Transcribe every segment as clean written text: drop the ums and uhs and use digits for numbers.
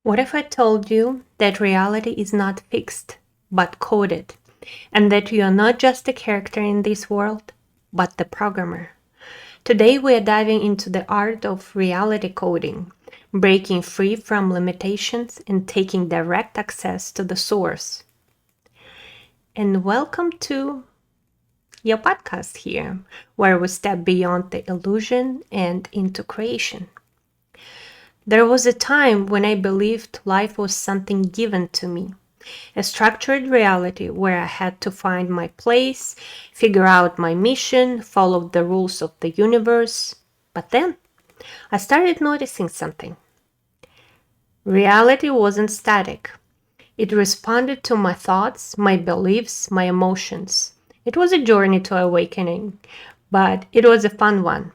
What if I told you that reality is not fixed, but coded, and that you are not just a character in this world, but the programmer? Today we are diving into the art of reality coding, breaking free from limitations and taking direct access to the source. And welcome to your podcast here, where we step beyond the illusion and into creation. There was a time when I believed life was something given to me, a structured reality where I had to find my place, figure out my mission, follow the rules of the universe. But then I started noticing something. Reality wasn't static. It responded to my thoughts, my beliefs, my emotions. It was a journey to awakening, but it was a fun one.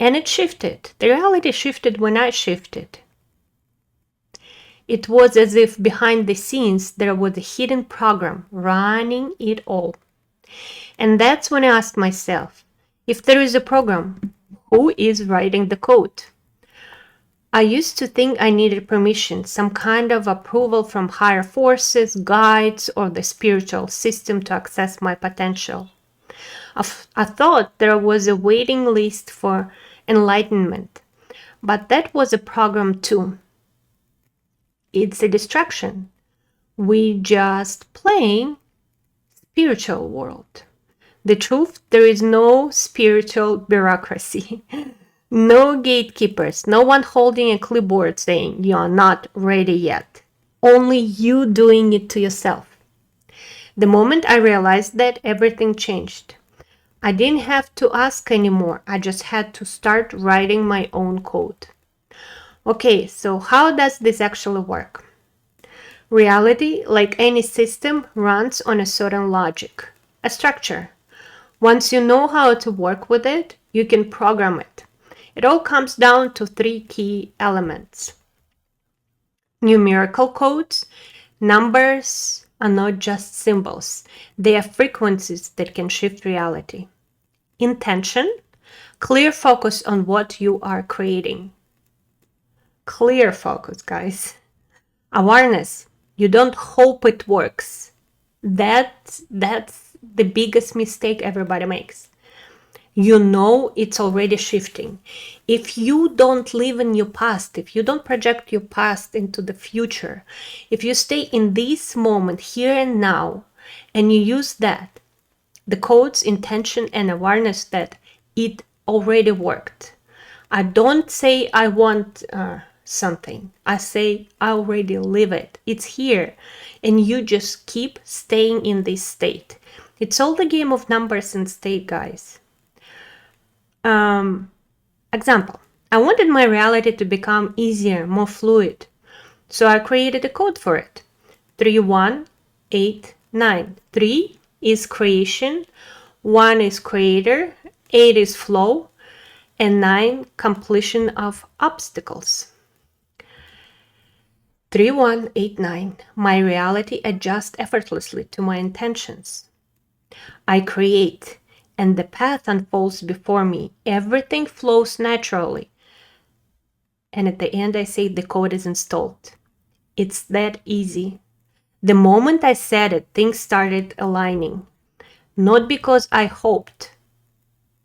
And it shifted. The reality shifted when I shifted. It was as if behind the scenes there was a hidden program running it all. And that's when I asked myself, if there is a program, who is writing the code? I used to think I needed permission, some kind of approval from higher forces, guides, or the spiritual system to access my potential. I thought there was a waiting list for enlightenment, but that was a program too. It's a distraction. We just playing spiritual world. The truth, there is no spiritual bureaucracy. No gatekeepers, no one holding a clipboard saying you are not ready yet. Only you doing it to yourself. The moment I realized that, everything changed. I didn't have to ask anymore. I just had to start writing my own code. Okay, so how does this actually work? Reality, like any system, runs on a certain logic, a structure. Once you know how to work with it, you can program it. It all comes down to three key elements. Numerical codes. Numbers are not just symbols. They are frequencies that can shift reality. Intention. Clear focus on what you are creating. Clear focus, guys. Awareness. You don't hope it works. That's the biggest mistake everybody makes. You know it's already shifting. If you don't live in your past, if you don't project your past into the future, if you stay in this moment, here and now, and you use that, the codes, intention, and awareness that it already worked. I don't say I want something. I say I already live it. It's here. And you just keep staying in this state. It's all the game of numbers and state, guys. Example. I wanted my reality to become easier, more fluid. So I created a code for it. 3189. 3 is creation, 1 is creator, 8 is flow, and 9 completion of obstacles. 3189. My reality adjusts effortlessly to my intentions. I create, and the path unfolds before me. Everything flows naturally. And at the end, I say the code is installed. It's that easy. The moment I said it, things started aligning. Not because I hoped,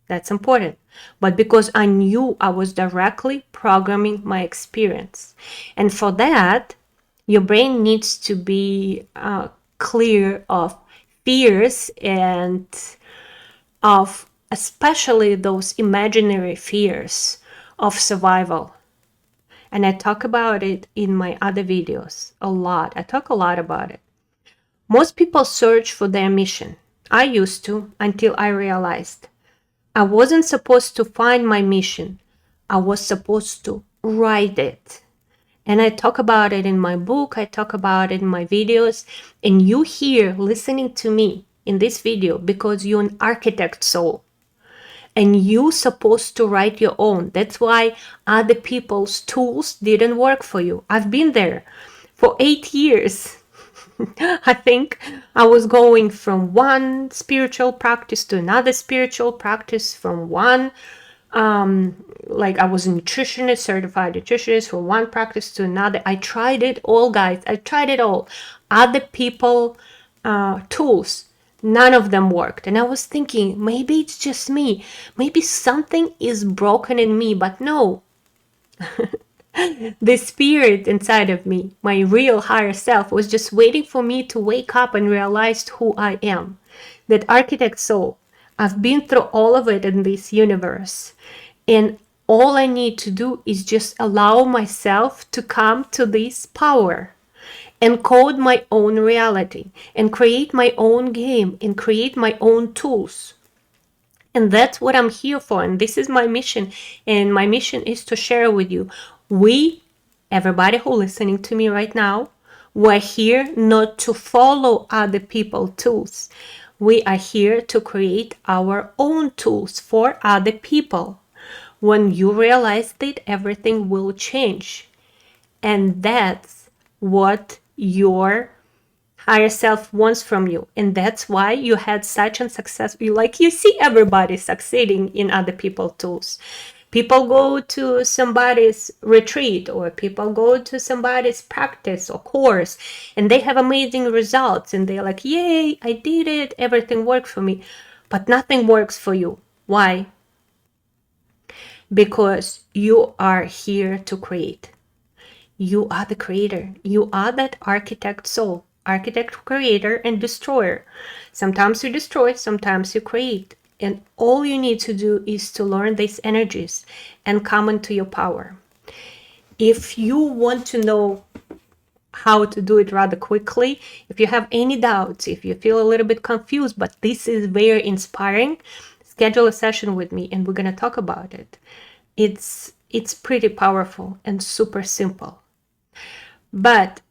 that's important, but because I knew I was directly programming my experience. And for that, your brain needs to be clear of fears and of especially those imaginary fears of survival. And I talk about it in my other videos a lot. I talk a lot about it. Most people search for their mission. I used to, until I realized I wasn't supposed to find my mission. I was supposed to write it. And I talk about it in my book. I talk about it in my videos. And you here listening to me in this video because you're an architect soul. And you're supposed to write your own. That's why other people's tools didn't work for you. I've been there for 8 years. I think I was going from one spiritual practice to another spiritual practice, from one Like I was a nutritionist, certified nutritionist, from one practice to another. I tried it all, guys. I tried it all. Other people tools, none of them worked. And I was thinking, maybe it's just me. Maybe something is broken in me. But no, the spirit inside of me, my real higher self, was just waiting for me to wake up and realize who I am. That architect soul. I've been through all of it in this universe. And all I need to do is just allow myself to come to this power and code my own reality and create my own game and create my own tools. And that's what I'm here for. And this is my mission. And my mission is to share with you. Everybody who listening to me right now, we're here not to follow other people's tools. We are here to create our own tools for other people. When you realize that, everything will change. And that's what your higher self wants from you. And that's why you had such a success. You see everybody succeeding in other people's tools. People go to somebody's retreat, or people go to somebody's practice or course, and they have amazing results. And they're like, yay, I did it. Everything worked for me. But nothing works for you. Why? Because you are here to create. You are the creator. You are that architect soul. Architect, creator, and destroyer. Sometimes you destroy, sometimes you create. And all you need to do is to learn these energies and come into your power. If you want to know how to do it rather quickly, if you have any doubts, if you feel a little bit confused, but this is very inspiring, schedule a session with me and we're going to talk about it. It's pretty powerful and super simple. But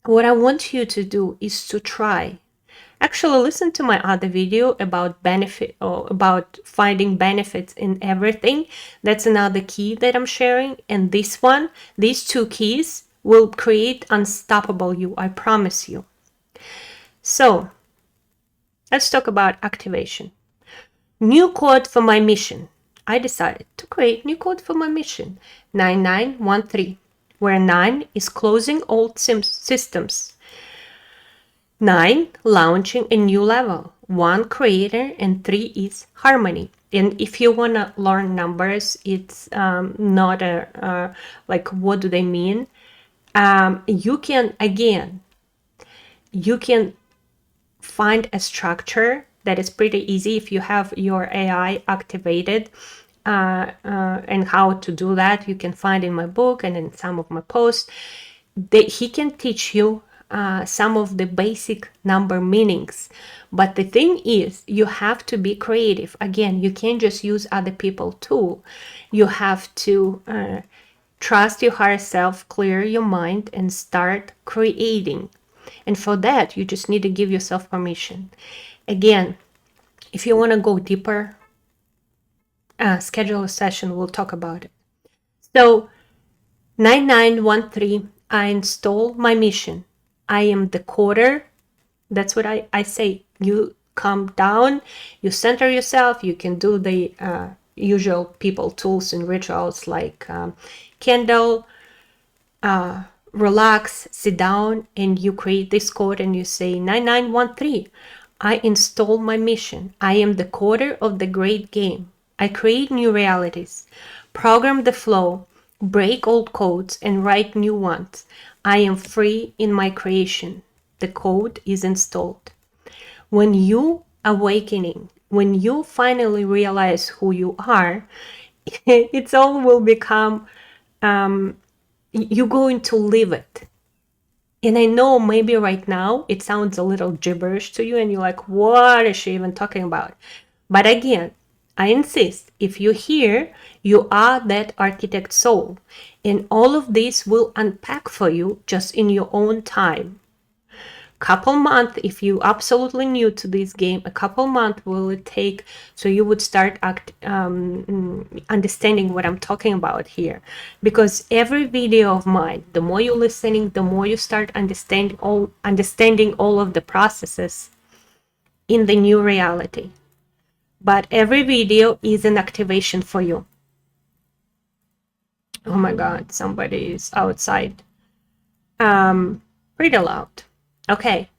what I want you to do is to try. Actually, listen to my other video about benefit, or about finding benefits in everything. That's another key that I'm sharing. And this one, these two keys will create unstoppable you. I promise you. So let's talk about activation. New code for my mission. I decided to create new code for my mission, 9913, where 9 is closing old systems, 9 launching a new level, 1 creator, and 3 is harmony. And if you want to learn numbers, it's not like what do they mean. You can find a structure that is pretty easy if you have your AI activated, and how to do that you can find in my book and in some of my posts. He can teach you some of the basic number meanings. But the thing is, you have to be creative. Again, you can't just use other people's tool. You have to trust your higher self, clear your mind, and start creating. And for that, you just need to give yourself permission. Again, if you want to go deeper, schedule a session, we'll talk about it. So 9913, I install my mission. I am the coder. That's what I say. You calm down, you center yourself, you can do the usual people tools and rituals like candle, relax, sit down, and you create this code and you say 9913. I install my mission. I am the coder of the great game. I create new realities, program the flow, break old codes, and write new ones. I am free in my creation. The code is installed. When you awakening, when you finally realize who you are, it's all will become, you're going to live it. And I know maybe right now it sounds a little gibberish to you and you're like, what is she even talking about? But again, I insist, if you're here, you are that architect soul. And all of this will unpack for you just in your own time. Couple months, if you absolutely new to this game, a couple months will it take so you would start understanding what I'm talking about here. Because every video of mine, the more you're listening, the more you start understanding all of the processes in the new reality. But every video is an activation for you. Oh my God, somebody is outside. Um, Pretty loud. Okay,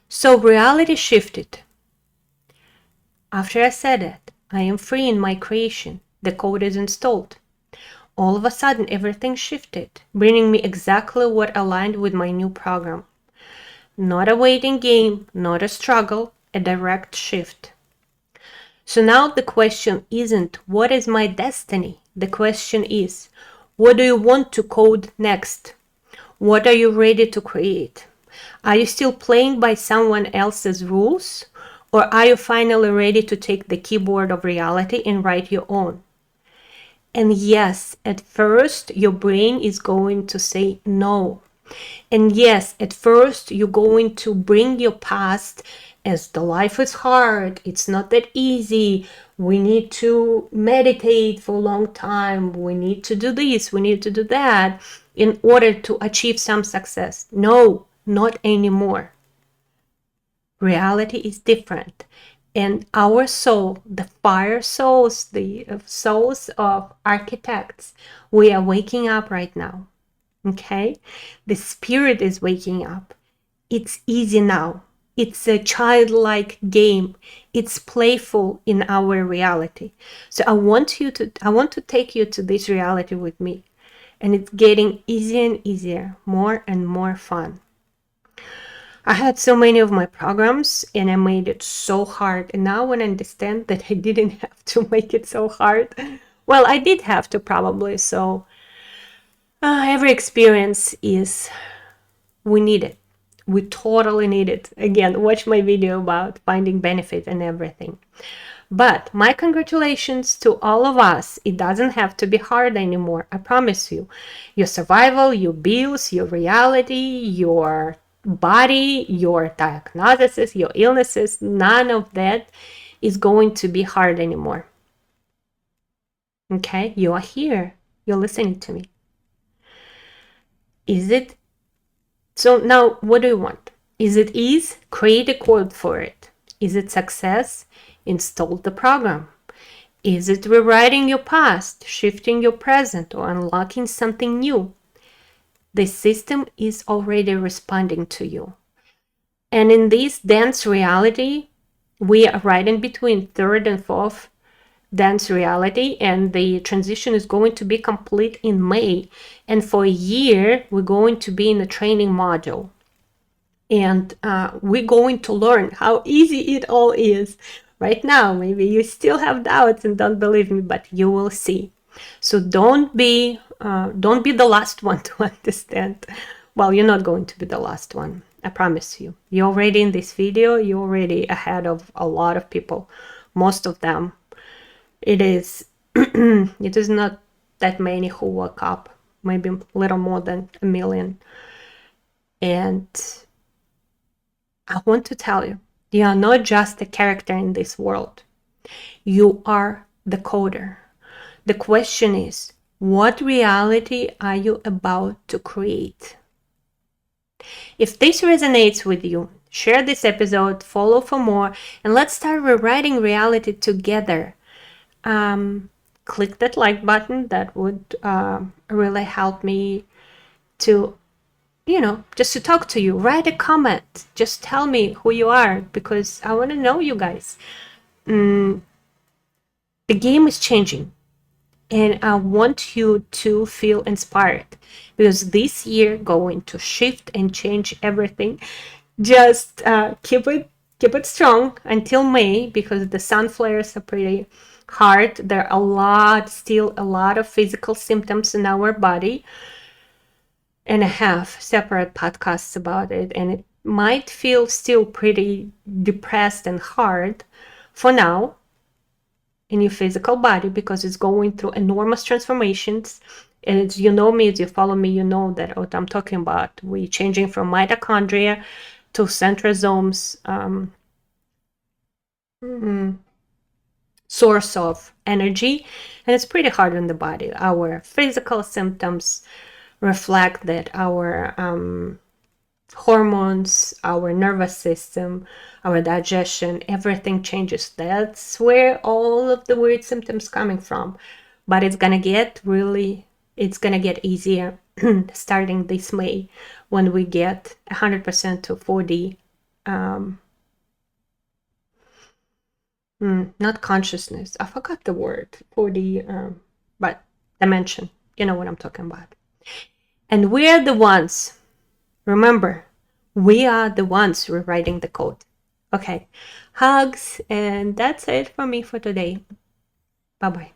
so reality shifted. After I said it, I am free in my creation. The code is installed. All of a sudden, everything shifted, bringing me exactly what aligned with my new program. Not a waiting game, not a struggle, a direct shift. So now the question isn't, what is my destiny? The question is, what do you want to code next? What are you ready to create? Are you still playing by someone else's rules? Or are you finally ready to take the keyboard of reality and write your own? And yes, at first, your brain is going to say no. And yes, at first, you're going to bring your past as the life is hard, it's not that easy, we need to meditate for a long time, we need to do this, we need to do that in order to achieve some success. No, not anymore. Reality is different. And our soul, the fire souls, the souls of architects, we are waking up right now. Okay? The spirit is waking up. It's easy now. It's a childlike game. It's playful in our reality. So I want to take you to this reality with me. And it's getting easier and easier, more and more fun. I had so many of my programs and I made it so hard. And now when I understand that I didn't have to make it so hard, well, I did have to probably. So every experience is, we need it. We totally need it. Again, watch my video about finding benefit and everything. But my congratulations to all of us. It doesn't have to be hard anymore. I promise you. Your survival, your bills, your reality, your body, your diagnoses, your illnesses, none of that is going to be hard anymore. Okay? You are here. You're listening to me. Is it? So now what do you want? Is it ease? Create a code for it. Is it success? Install the program. Is it rewriting your past, shifting your present, or unlocking something new? The system is already responding to you. And in this dense reality, we are right in between third and fourth dense reality, and the transition is going to be complete in May. And for a year, we're going to be in a training module. And we're going to learn how easy it all is. Right now, maybe you still have doubts and don't believe me, but you will see. So don't be the last one to understand. Well, you're not going to be the last one. I promise you. You're already in this video. You're already ahead of a lot of people. Most of them. It is not that many who woke up. Maybe a little more than 1 million. And I want to tell you, you are not just a character in this world. You are the coder. The question is, what reality are you about to create? If this resonates with you, share this episode, follow for more, and let's start rewriting reality together. Click that like button. That would really help me to, just to talk to you. Write a comment. Just tell me who you are, because I want to know you guys. The game is changing, and I want you to feel inspired, because this year going to shift and change everything. Just keep it strong until May, because the sun flares are pretty hard. There are still a lot of physical symptoms in our body, and I have separate podcasts about it, and it might feel still pretty depressed and hard for now in your physical body, because it's going through enormous transformations. And as you know me, as you follow me, you know that what I'm talking about. We're changing from mitochondria to centrosomes, source of energy, and it's pretty hard on the body. Our physical symptoms reflect that our hormones, our nervous system, our digestion, everything changes. That's where all of the weird symptoms coming from. But it's gonna get really it's gonna get easier starting this May when we get 100% to 4D. Not consciousness. I forgot the word. 4D, but dimension. You know what I'm talking about. And we're the ones. Remember, we are the ones rewriting the code. Okay. Hugs, and that's it for me for today. Bye-bye.